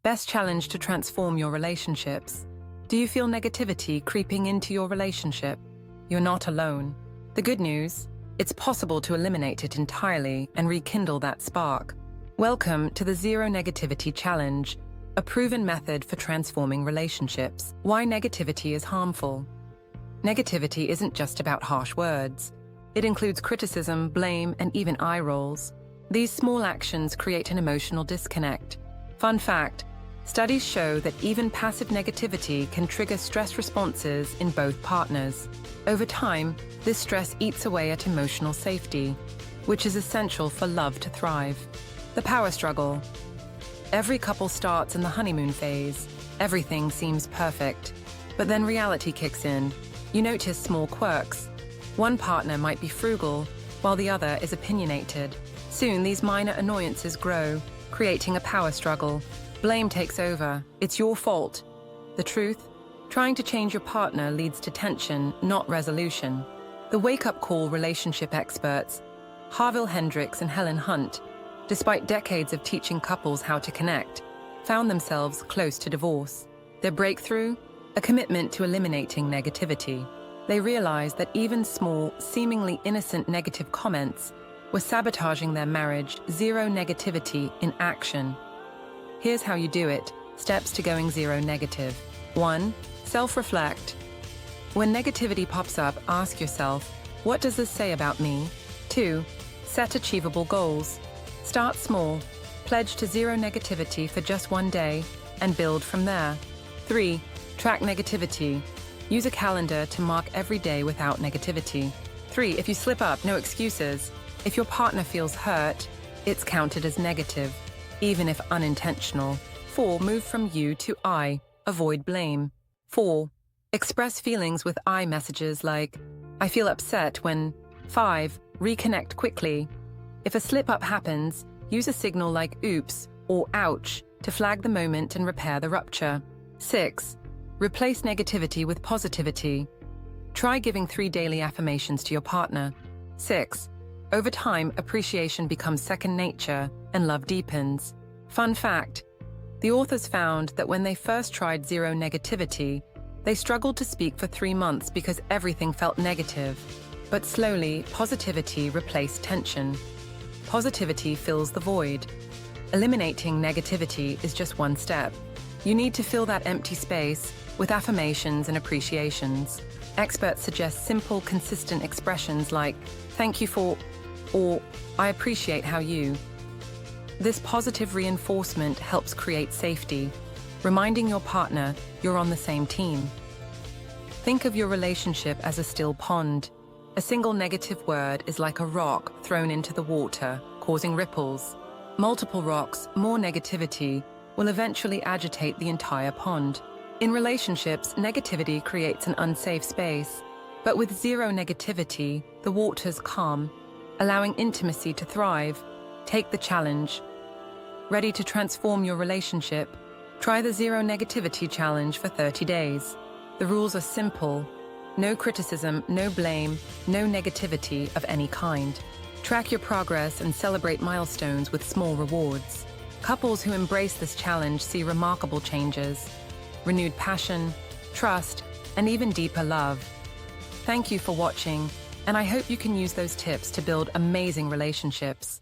Best challenge to transform your relationships. Do you feel negativity creeping into your relationship? You're not alone. The good news? It's possible to eliminate it entirely and rekindle that spark. Welcome to the Zero Negativity Challenge, a proven method for transforming relationships. Why negativity is harmful. Negativity isn't just about harsh words. It includes criticism, blame, and even eye rolls. These small actions create an emotional disconnect. Fun fact, studies show that even passive negativity can trigger stress responses in both partners. Over time, this stress eats away at emotional safety, which is essential for love to thrive. The power struggle. Every couple starts in the honeymoon phase. Everything seems perfect. But then reality kicks in. You notice small quirks. One partner might be frugal, while the other is opinionated. Soon, these minor annoyances grow, creating a power struggle. Blame takes over. It's your fault. The truth? Trying to change your partner leads to tension, not resolution. The wake-up call relationship experts, Harville Hendricks and Helen Hunt, despite decades of teaching couples how to connect, found themselves close to divorce. Their breakthrough? A commitment to eliminating negativity. They realized that even small, seemingly innocent negative comments were sabotaging their marriage. Zero negativity in action. Here's how you do it. Steps to going zero negative. 1. Self-reflect. When negativity pops up, ask yourself, what does this say about me? 2. Set achievable goals. Start small. Pledge to zero negativity for just one day and build from there. 3. Track negativity. Use a calendar to mark every day without negativity. 3. If you slip up, no excuses. If your partner feels hurt, it's counted as negative, even if unintentional. 4. Move from you to I. Avoid blame. 4. Express feelings with I messages like, I feel upset when. 5. Reconnect quickly. If a slip-up happens, use a signal like oops or ouch to flag the moment and repair the rupture. 6. Replace negativity with positivity. Try giving 3 daily affirmations to your partner. 6. Over time, appreciation becomes second nature and love deepens. Fun fact, the authors found that when they first tried zero negativity, they struggled to speak for 3 months because everything felt negative. But slowly, positivity replaced tension. Positivity fills the void. Eliminating negativity is just one step. You need to fill that empty space with affirmations and appreciations. Experts suggest simple, consistent expressions like, thank you for, or I appreciate how you. This positive reinforcement helps create safety, reminding your partner you're on the same team. Think of your relationship as a still pond. A single negative word is like a rock thrown into the water, causing ripples. Multiple rocks, more negativity, will eventually agitate the entire pond. In relationships, negativity creates an unsafe space. But with zero negativity, the waters calm, allowing intimacy to thrive. Take the challenge. Ready to transform your relationship? Try the Zero Negativity Challenge for 30 days. The rules are simple. No criticism, no blame, no negativity of any kind. Track your progress and celebrate milestones with small rewards. Couples who embrace this challenge see remarkable changes. Renewed passion, trust, and even deeper love. Thank you for watching, and I hope you can use those tips to build amazing relationships.